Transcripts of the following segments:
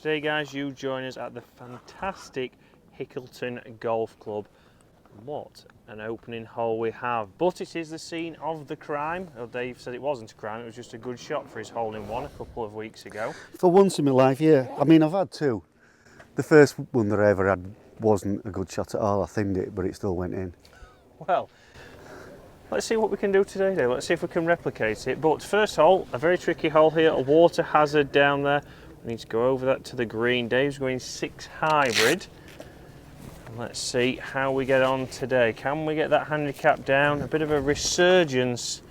Today guys, you join us at the fantastic Hickleton Golf Club. What an opening hole we have, but it is the scene of the crime. Well, Dave said it wasn't a crime, it was just a good shot for his hole-in-one a couple of weeks ago. For once in my life, yeah. I mean, I've had two. The first one that I ever had wasn't a good shot at all. I thinned it, but it still went in. Well, let's see what we can do today, Dave. Let's see if we can replicate it. But first hole, a very tricky hole here, a water hazard down there. We need to go over that to the green. Dave's going 6 hybrid. Let's see how we get on today. Can we get that handicap down? A bit of a resurgence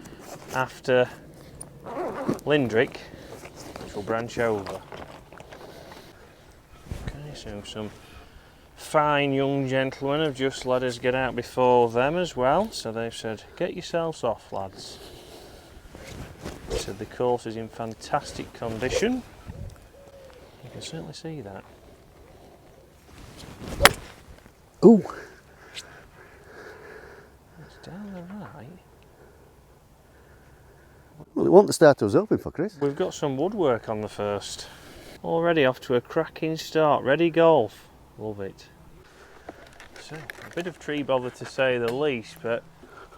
after Lindrick, which will branch over. Okay, so some fine young gentlemen have just let us get out before them as well. So they've said, get yourselves off, lads. They said the course is in fantastic condition. You can certainly see that. Ooh. It's down the right. Well, it wasn't the start I was hoping for, Chris. We've got some woodwork on the first. Already off to a cracking start. Ready golf. Love it. So, a bit of tree bother to say the least, but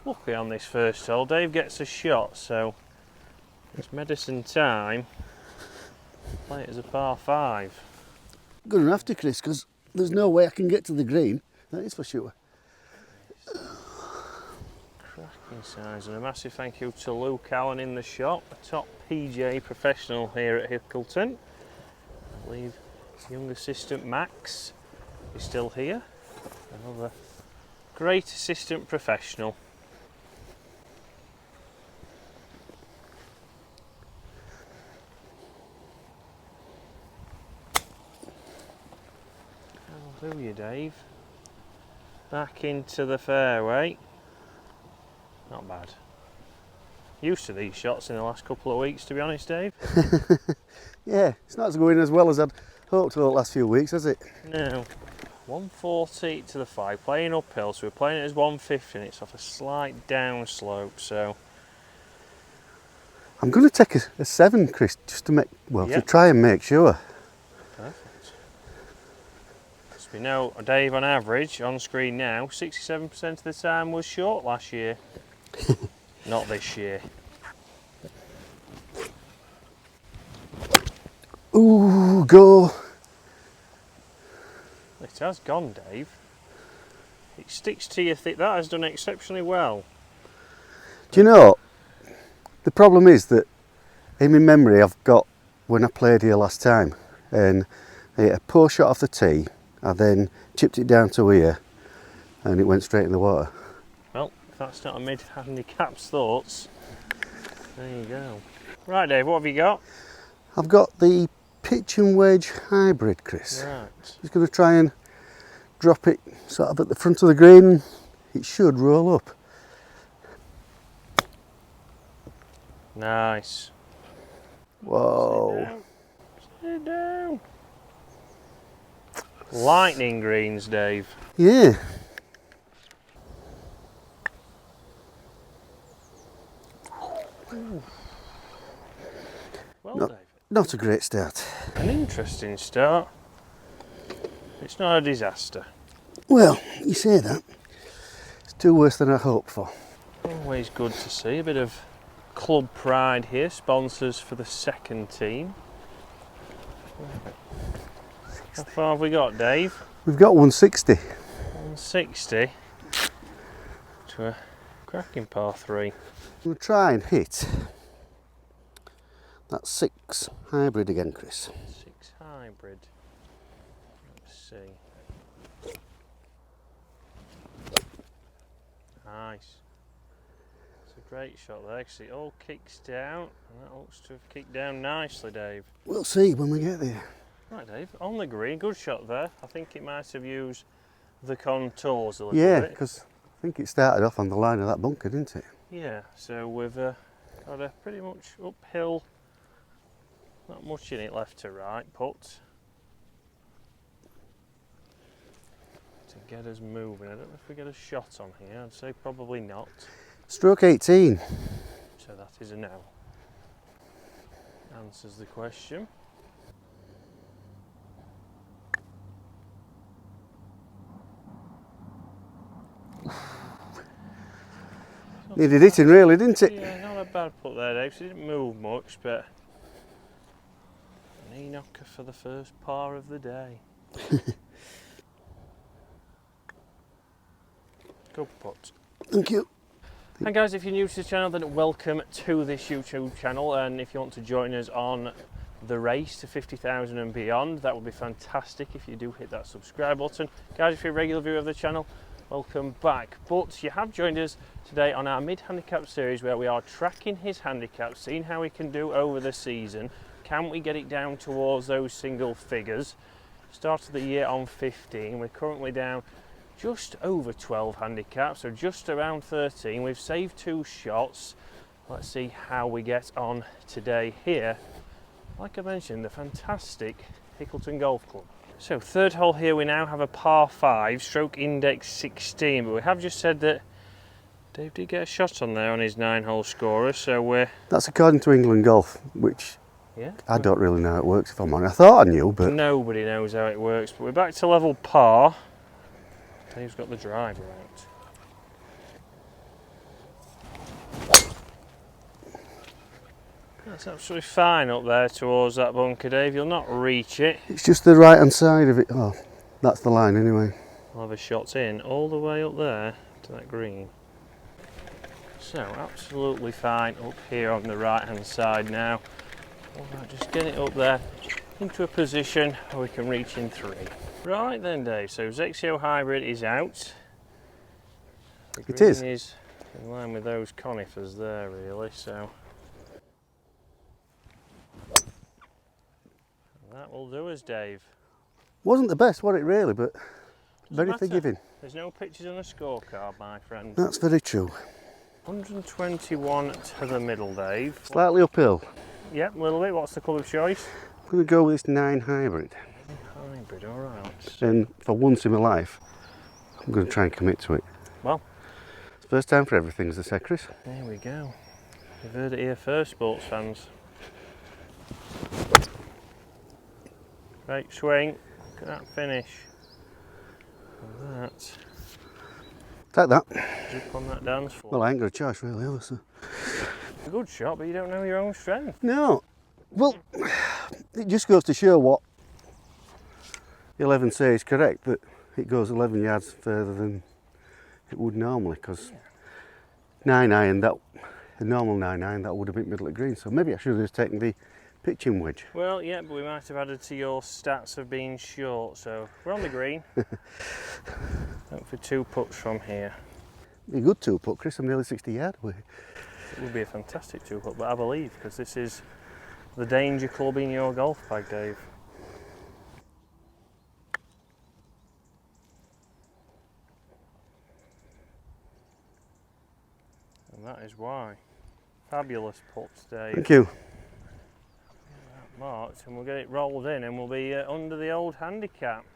luckily on this first hole, Dave gets a shot, so it's medicine time. Play it as a par 5. Gonna have to, Chris, because there's no way I can get to the green. That is for sure. Cracking size, and a massive thank you to Luke Allen in the shop, a top PGA professional here at Hickleton. I believe young assistant Max is still here. Another great assistant professional. That'll do you, Dave. Back into the fairway. Not bad. Used to these shots in the last couple of weeks, to be honest, Dave. Yeah, it's not going as well as I'd hoped for the last few weeks, has it? No. 140 to the 5, playing uphill, so we're playing it as 150 and it's off a slight down slope, so... I'm going to take a 7, Chris, just to make, well, to try and make sure. Perfect. As we know, Dave on average, on screen now, 67% of the time was short last year. Not this year. Ooh, go. It has gone, Dave. It sticks to your thick. That has done exceptionally well. Do you know, the problem is that in my memory I've got when I played here last time, and I hit a poor shot off the tee, I then chipped it down to here and it went straight in the water. Well, if that's not a mid-handicap's thoughts, there you go. Right, Dave, what have you got? I've got the pitch and wedge hybrid, Chris. Right. Just going to try and drop it sort of at the front of the green. It should roll up. Nice. Whoa. Sit down. Lightning greens, Dave. Yeah. Ooh. Well, Dave. Not a great start. An interesting start. It's not a disaster. Well, you say that. It's still worse than I hoped for. Always good to see a bit of club pride here. Sponsors for the second team. How far have we got, Dave? We've got 160. 160 to a cracking par 3. We'll try and hit that 6 hybrid again, Chris. 6 hybrid. Let's see. Nice. It's a great shot there, because it all kicks down, and that looks to have kicked down nicely, Dave. We'll see when we get there. Right, Dave, on the green, good shot there. I think it might have used the contours a little Yeah, bit. because I think it started off on the line of that bunker, didn't it? Yeah, so we've got a pretty much uphill, not much in it left to right, putt to get us moving. I don't know if we get a shot on here, I'd say probably not. Stroke 18. So that is a no. Answers the question. Needed hitting really, didn't it? Yeah, not a bad putt there, Dave. So he didn't move much, but knee knocker for the first par of the day. Good putt. Thank you. And guys, if you're new to the channel, then welcome to this YouTube channel, and if you want to join us on the race to 50,000 and beyond, that would be fantastic if you do hit that subscribe button. Guys, if you're a regular viewer of the channel, welcome back. But you have joined us today on our mid-handicap series where we are tracking his handicap, seeing how he can do over the season. Can we get it down towards those single figures? Started the year on 15, we're currently down just over 12 handicaps, so just around 13. We've saved 2 shots. Let's see how we get on today here. Like I mentioned, the fantastic Hickleton Golf Club. So third hole here, we now have a par 5, stroke index 16, but we have just said that Dave did get a shot on there on his 9-hole scorer, so we're... That's according to England Golf, which Yeah. I don't really know how it works if I'm honest. I thought I knew, but... Nobody knows how it works, but we're back to level par. Dave's got the driver out. That's absolutely fine up there towards that bunker, Dave. You'll not reach it. It's just the right hand side of it. Oh, that's the line anyway. I'll have a shot in all the way up there to that green. So absolutely fine up here on the right hand side now. All right, just get it up there into a position where we can reach in 3. Right then, Dave, so Zexio Hybrid is out. The It is. green is in line with those conifers there, really, so that will do us, Dave. Wasn't the best, was it really, but very matter. forgiving. There's no pictures on the scorecard, my friend. That's very true. 121 to the middle, Dave. Slightly uphill. Yep, a little bit. What's the club of choice? I'm going to go with this 9 hybrid. Hybrid, alright. And for once in my life, I'm going to try and commit to it. Well, it's first time for everything, as they say, Chris. there we go. You've heard it here first, sports fans. Great swing. Look at that finish. And that. Take that. Jump on that dance floor. Well, I ain't got a choice really, have I? So. It's a good shot, but you don't know your own strength. No. Well, it just goes to show what 11 say is correct, that it goes 11 yards further than it would normally, because 9-iron, that a normal 9-iron, that would have been middle of green, so maybe I should have just taken the pitching wedge. Well, yeah, but we might have added to your stats of being short, so we're on the green. Look for 2 putts from here. Be a good 2-putt, Chris, I'm nearly 60 yards away. It would be a fantastic 2-putt, but I believe, because this is the danger club in your golf bag, Dave. And that is why. Fabulous putts, Dave. Thank you. Marked, and we'll get it rolled in, and we'll be under the old handicap.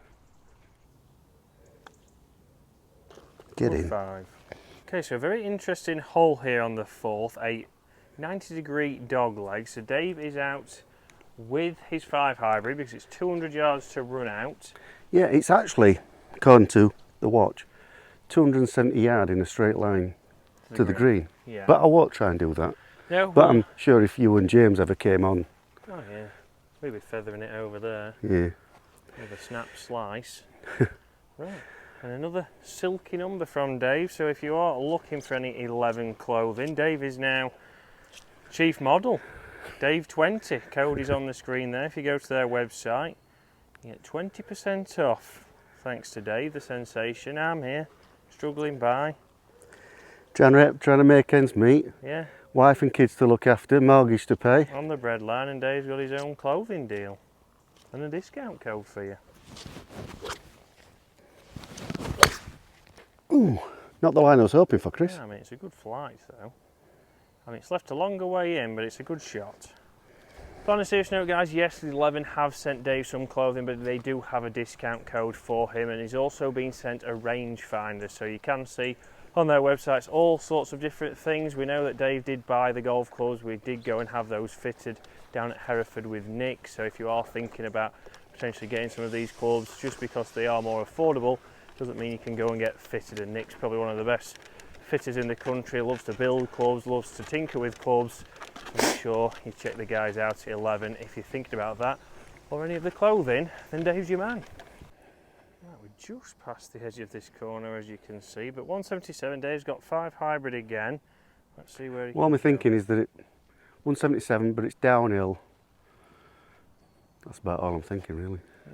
Get in. 5. Okay, so a very interesting hole here on the 4th, a 90-degree dog leg. So Dave is out with his 5 hybrid because it's 200 yards to run out. Yeah, it's actually, according to the watch, 270 yards in a straight line to the green. Yeah. But I won't try and do that. No, But I'm sure if you and James ever came on. Oh yeah, we'll be feathering it over there. Yeah. With a snap slice. Right. And another silky number from Dave. So if you are looking for any 11 clothing, Dave is now chief model. Dave 20. Code is on the screen there. If you go to their website, you get 20% off. Thanks to Dave, the sensation. I'm here, struggling by. Trying to make ends meet. Yeah. Wife and kids to look after, mortgage to pay. On the breadline, and Dave's got his own clothing deal. And a discount code for you. Ooh, not the line I was hoping for, Chris. Yeah, I mean, it's a good flight though. I mean, it's left a longer way in, but it's a good shot. But on a serious note, guys, yes, the 11 have sent Dave some clothing, but they do have a discount code for him, and he's also been sent a rangefinder, so you can see on their websites all sorts of different things. We know that Dave did buy the golf clubs. We did go and have those fitted down at Hereford with Nick, so if you are thinking about potentially getting some of these clubs, just because they are more affordable doesn't mean you can go and get fitted, and Nick's probably one of the best fitters in the country, loves to build clubs, loves to tinker with clubs. Make sure you check the guys out at 11 if you're thinking about that, or any of the clothing, then Dave's your man. Right, we're just past the edge of this corner, as you can see, but 177, Dave's got 5 hybrid again. Let's see where he What I'm thinking is that 177, but it's downhill. That's about all I'm thinking, really. Yeah,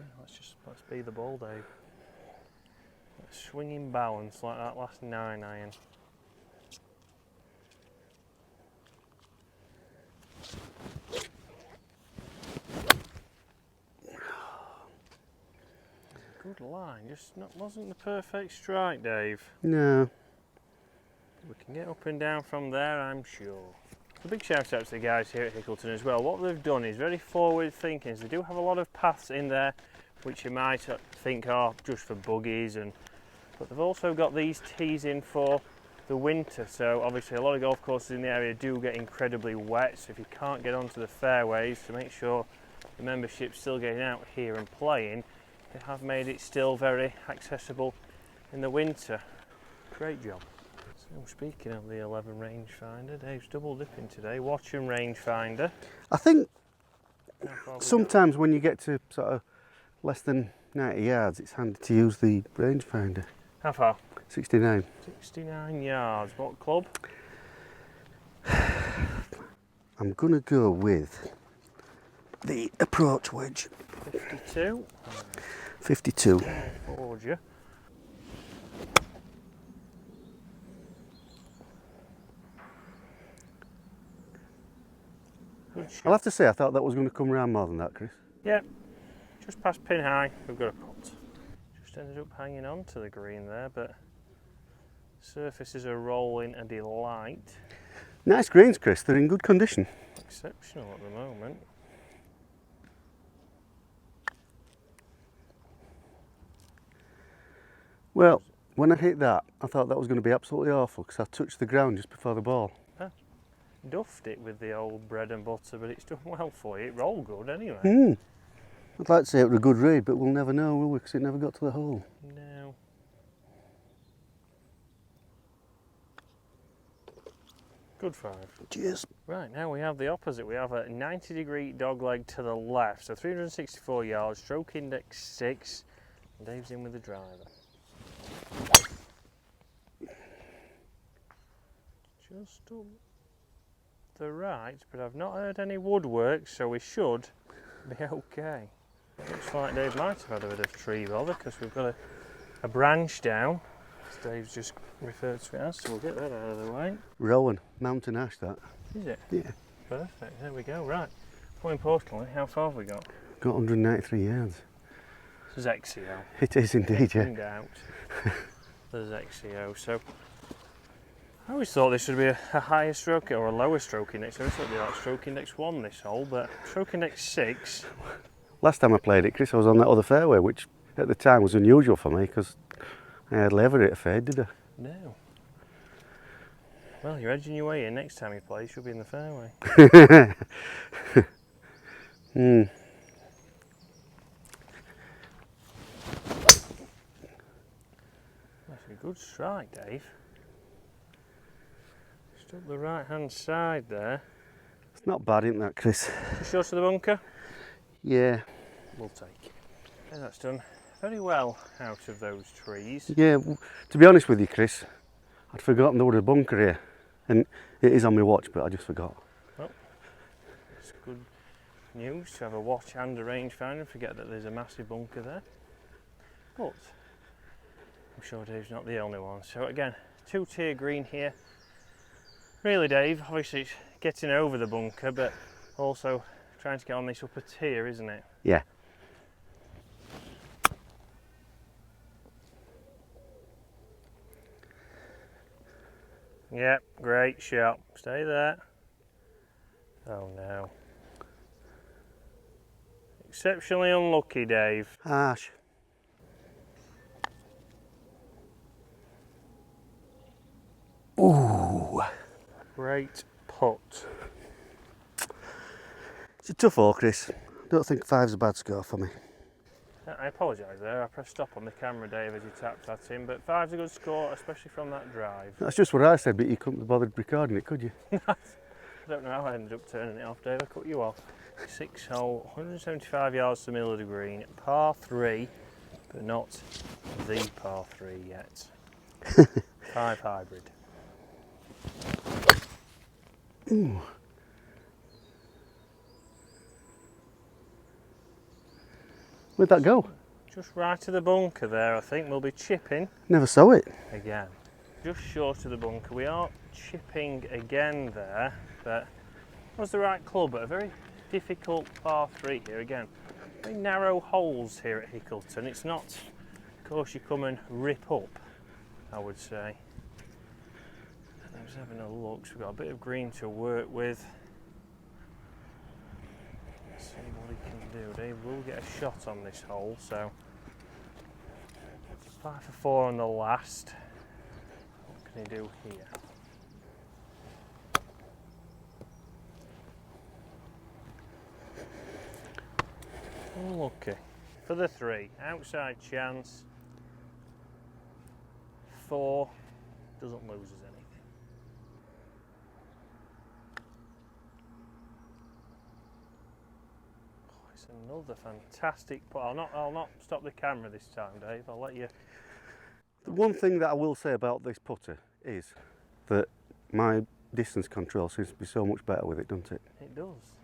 let's be the ball, Dave. Swinging balance like that last 9 iron. Good line, just wasn't the perfect strike, Dave. No. We can get up and down from there, I'm sure. A big shout out to the guys here at Hickleton as well. What they've done is very forward thinking. They do have a lot of paths in there which you might think are just for buggies, but they've also got these tees in for the winter. So obviously a lot of golf courses in the area do get incredibly wet, so if you can't get onto the fairways, to make sure the membership's still getting out here and playing, they have made it still very accessible in the winter. Great job. So speaking of the 11 rangefinder, Dave's double dipping today. Watch and rangefinder. I think sometimes when you get to sort of less than 90 yards, it's handy to use the rangefinder. How far? 69. 69 yards. What club? I'm going to go with the approach wedge. 52. 52. Forward you. I'll have to say I thought that was going to come round more than that, Chris. Yep, just past pin high, we've got a putt. Just ended up hanging on to the green there, but surfaces are rolling a delight. Nice greens, Chris. They're in good condition. Exceptional at the moment. Well, when I hit that, I thought that was going to be absolutely awful because I touched the ground just before the ball. Duffed it with the old bread and butter, but it's done well for you. It rolled good anyway. I'd like to say it was a good read, but we'll never know, will we? Because it never got to the hole. No. Good 5. Cheers. Right, now we have the opposite. We have a 90-degree dogleg to the left, so 364 yards, stroke index 6. And Dave's in with the driver. Just up the right, but I've not heard any woodwork, so we should be okay. Looks like Dave might have had a bit of tree bother because we've got a branch down, as Dave's just referred to it as, so we'll get that out of the way. Rowan, mountain ash that. Is it? Yeah. Perfect, there we go. Right, more importantly, how far have we got? Got 193 yards. This is XCO. It is indeed, yeah. In doubt. There's XCO, so I always thought this would be a higher stroke or a lower stroke index. I always thought it'd be like stroke index 1 this hole, but stroke index 6. Last time I played it, Chris, I was on that other fairway, which at the time was unusual for me because I hardly ever hit a fade, did I? No. Well, you're edging your way in. Next time you play, you should be in the fairway. That's a good strike, Dave. Just up the right-hand side there. It's not bad, isn't that, Chris? Just short of the bunker? Yeah. We'll take it. And that's done very well out of those trees. Yeah, to be honest with you, Chris, I'd forgotten there was a bunker here. And it is on my watch, but I just forgot. Well, it's good news to have a watch and a rangefinder and forget that there's a massive bunker there. But I'm sure Dave's not the only one. So again, 2-tier green here. Really, Dave, obviously it's getting over the bunker, but also trying to get on this upper tier, isn't it? Yeah. Yep, great shot. Stay there. Oh no. Exceptionally unlucky, Dave. Harsh. Ooh. Great putt. It's a tough hole, Chris. I don't think 5's a bad score for me. I apologise there, I pressed stop on the camera, Dave, as you tapped at him, but 5's a good score, especially from that drive. That's just what I said, but you couldn't be bothered recording it, could you? I don't know how I ended up turning it off, Dave, I cut you off. 6 hole, 175 yards to the middle of the green, par 3, but not the par 3 yet. 5 hybrid. Ooh. Where'd that go? Just right to the bunker there, I think. We'll be chipping Never saw it. again. Just short of the bunker. We are chipping again there, but that was the right club, but a very difficult par 3 here again. Very narrow holes here at Hickleton. It's not, of course, you come and rip up, I would say. I'm just having a look, so we've got a bit of green to work with. Let's see what he can do. Dave will get a shot on this hole, so 5 for 4 on the last. What can he do here? Unlucky. For the 3, outside chance. 4 doesn't lose us anything. Oh, it's another fantastic putt. I'll not stop the camera this time, Dave. I'll let you. The one thing that I will say about this putter is that my distance control seems to be so much better with it, doesn't it? It does.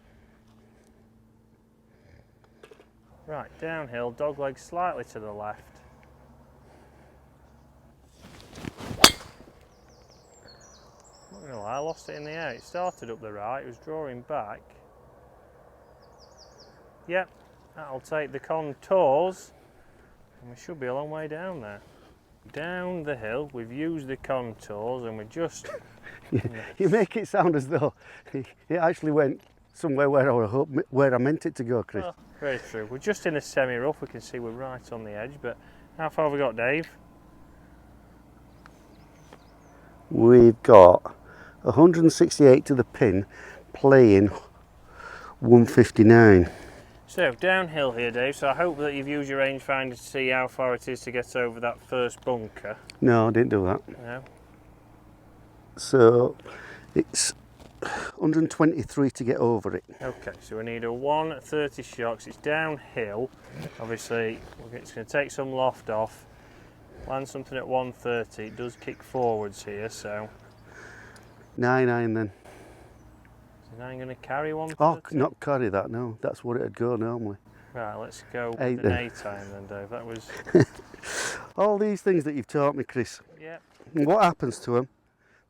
Right, downhill, dogleg slightly to the left. Not gonna lie, I lost it in the air. It started up the right, it was drawing back. Yep, that'll take the contours, and we should be a long way down there. Down the hill, we've used the contours, and we're just... You make it sound as though it actually went somewhere where I meant it to go, Chris. Oh, very true. We're just in a semi-rough, we can see we're right on the edge, but how far have we got, Dave? We've got 168 to the pin, playing 159. So, downhill here, Dave, so I hope that you've used your rangefinder to see how far it is to get over that first bunker. No, I didn't do that. No? So, it's 123 to get over it. Okay, so we need a 130 shot, 'cause it's downhill. Obviously, it's going to take some loft off. Land something at 130, it does kick forwards here, so... 9-9 then. Is 9 going to carry 130? Oh, not carry that, no. That's what it'd go normally. Right, let's go with 8 an then. 8 iron then, Dave. That was... All these things that you've taught me, Chris. Yep. And what happens to them?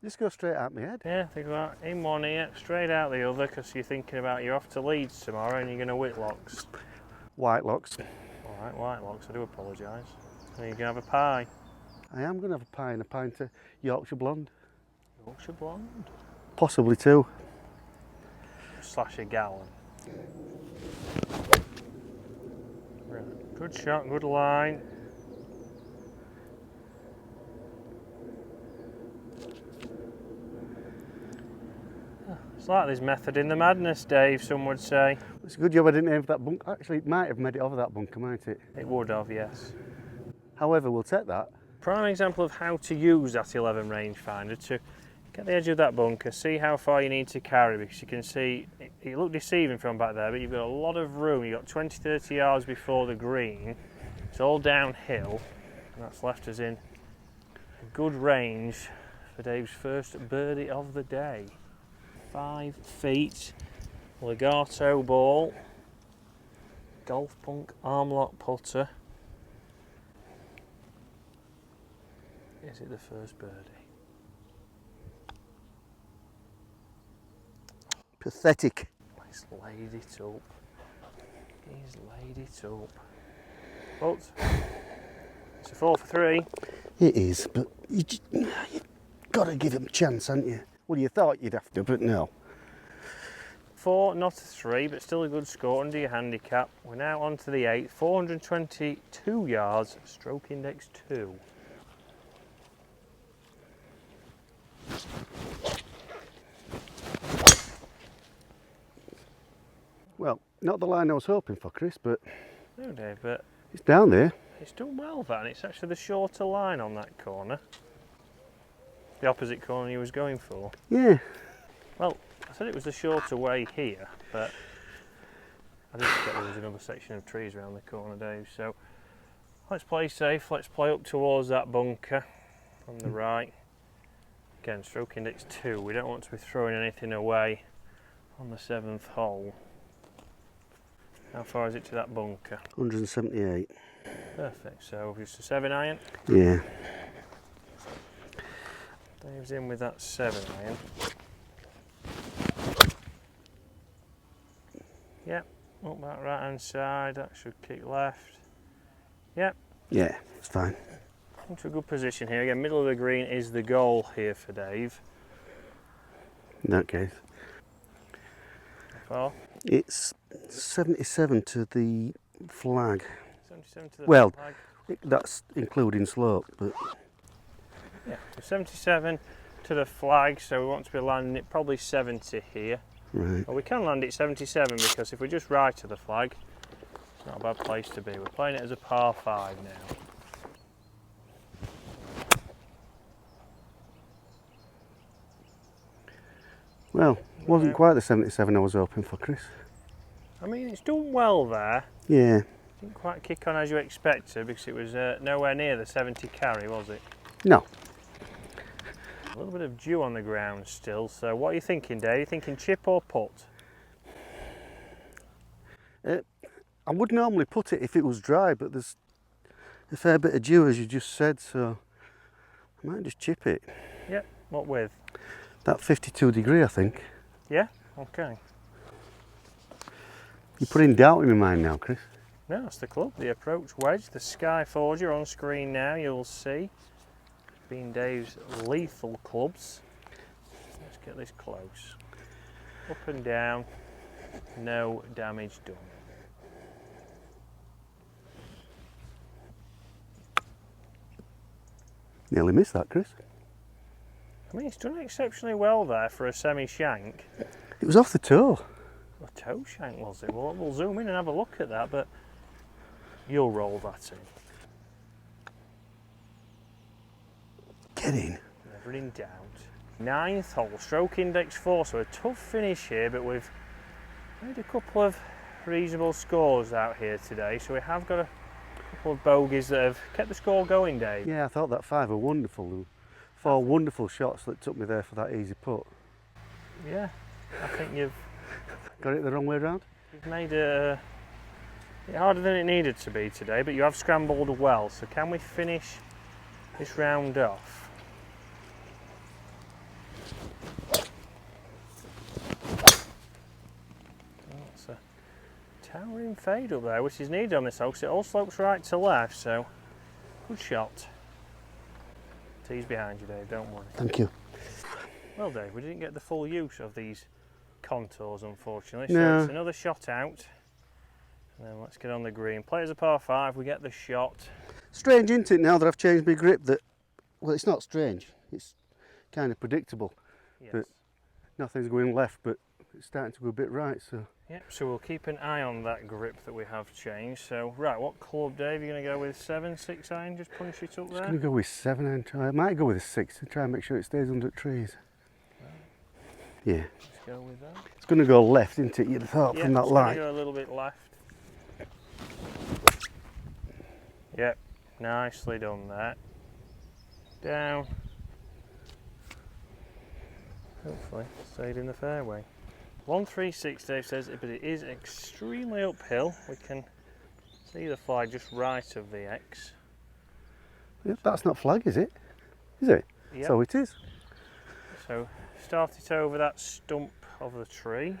Just go straight out my head. Yeah, think about in one ear, straight out the other, because you're thinking about you're off to Leeds tomorrow and you're going to Whitlocks. Whitelocks. Alright, Whitelocks, I do apologise. And you're going to have a pie. I am going to have a pie and a pint of Yorkshire Blonde. Yorkshire Blonde? Possibly 2. Slash a gallon. Right. Good shot, good line. It's like there's method in the madness, Dave, some would say. It's a good job I didn't aim for that bunker. Actually, it might have made it over that bunker, might it? It would have, yes. However, we'll take that. Prime example of how to use that 11 rangefinder to get the edge of that bunker, see how far you need to carry, because you can see it looked deceiving from back there, but you've got a lot of room. You've got 20-30 yards before the green. It's all downhill, and that's left us in a good range for Dave's first birdie of the day. 5 feet, legato ball, golf punk arm lock putter. Is it the first birdie? Pathetic. He's laid it up. He's laid it up. But it's a 4 for 3. It is, but you've got to give him a chance, haven't you? Well, you thought you'd have to, but no. 4, not a 3, but still a good score under your handicap. We're now on to the 8, 422 yards, stroke index 2. Well, not the line I was hoping for, Chris, but... No, Dave, but It's down there. It's done well, that, and it's actually the shorter line on that corner. The opposite corner he was going for. Yeah. Well, I said it was the shorter way here, but I didn't forget there was another section of trees around the corner, Dave. So let's play safe. Let's play up towards that bunker on the right. Again, stroke index 2. We don't want to be throwing anything away on the 7th hole. How far is it to that bunker? 178. Perfect. So just a 7 iron. Yeah. Dave's in with that 7 iron. Yep, up that right hand side, that should kick left. Yep. Yeah, it's fine. Into a good position here. Again, middle of the green is the goal here for Dave. In that case. How far? It's 77 to the flag. 77 to the Well, flag. That's including slope, but Yeah, so 77 to the flag, so we want to be landing it probably 70 here. right. Well, we can land it 77 because if we're just right to the flag, it's not a bad place to be. We're playing it as a par 5 now. Well, wasn't quite the 77 I was hoping for, Chris. I mean, it's done well there. Yeah. Didn't quite kick on as you expected because it was nowhere near the 70 carry, was it? No. A little bit of dew on the ground still, so what are you thinking, Dave? Are you thinking chip or putt? I would normally put it if it was dry, but there's a fair bit of dew, as you just said, so I might just chip it. Yep, what with? That 52 degree, I think. Yeah? Okay. You're putting doubt in my mind now, Chris. No, that's the club, the approach wedge, the Sky Forger on screen now, you'll see. Being Dave's lethal clubs. Let's get this close. Up and down, no damage done. Nearly missed that, Chris. I mean, it's done exceptionally well there for a semi-shank. It was off the toe. A toe shank, was it? Well, we'll zoom in and have a look at that, but you'll roll that in. Get in. Never in doubt. 9th hole, stroke index 4, so a tough finish here, but we've made a couple of reasonable scores out here today, so we have got a couple of bogeys that have kept the score going, Dave. Yeah, I thought that 5 were wonderful. There were 4 wonderful shots that took me there for that easy putt. Yeah, I think you've Got it the wrong way round? made it harder than it needed to be today, but you have scrambled well, so can we finish this round off? That's a towering fade up there, which is needed on this hole because it all slopes right to left, so good shot. Tee's behind you, Dave, don't worry. Thank you. Well, Dave, we didn't get the full use of these contours, unfortunately, No. so it's another shot out. And then let's get on the green. Play as a par 5, we get the shot. Strange, isn't it, now that I've changed my grip, that, well, it's not strange, it's kind of predictable. Yes. But nothing's going left, but it's starting to go a bit right, so. Yep, so we'll keep an eye on that grip that we have changed. So, right, what club, Dave? You're going to go with 7, 6 iron, just punch it up I'm there? going to go with 7 and try. I might go with a 6 to try and make sure it stays under trees. Yeah. Let's go with that. It's going to go left, isn't it? You'd have thought Yep, from that it's gonna light. go a little bit left. Yep, nicely done that. Down. Hopefully, stayed in the fairway. 136, Dave says, but it is extremely uphill. We can see the flag just right of the X. Yeah, that's not flag, is it? Is it? Yep. So it is. So start it over that stump of the tree.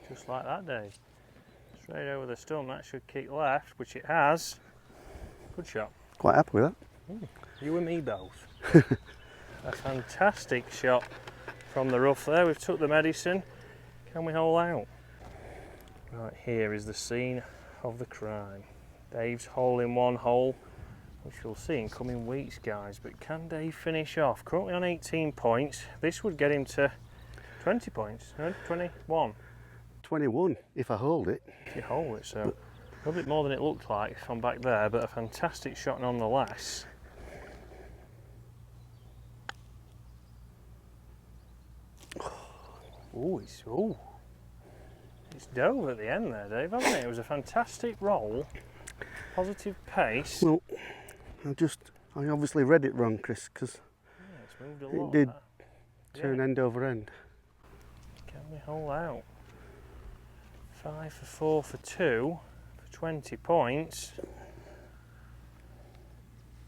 Just like that, Dave. Straight over the stump, that should kick left, which it has. Good shot. Quite happy with that. You and me both. A fantastic shot from the rough there. We've took the medicine. Can we hole out? Right, here is the scene of the crime. Dave's hole in one hole, which we'll see in coming weeks, guys. But can Dave finish off? Currently on 18 points. This would get him to 20 points. No, 21. 21 if I hold it. If you hold it, so a little bit more than it looked like from back there, but a fantastic shot nonetheless. It's dove at the end there, Dave, hasn't it? It was a fantastic roll, positive pace. Well, I obviously read it wrong, Chris, because It's moved a lot. it did turn end over end. Can we hold out? 5 for 4 for 2 for 20 points.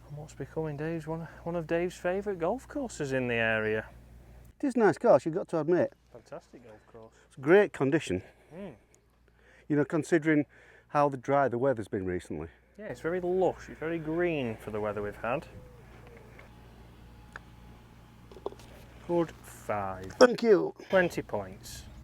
And what's becoming Dave's one of Dave's favourite golf courses in the area. It is a nice course, you've got to admit. Fantastic golf course. It's great condition. Mm. You know, considering how dry the weather's been recently. Yeah, it's very lush, it's very green for the weather we've had. Good 5. Thank you. 20 points.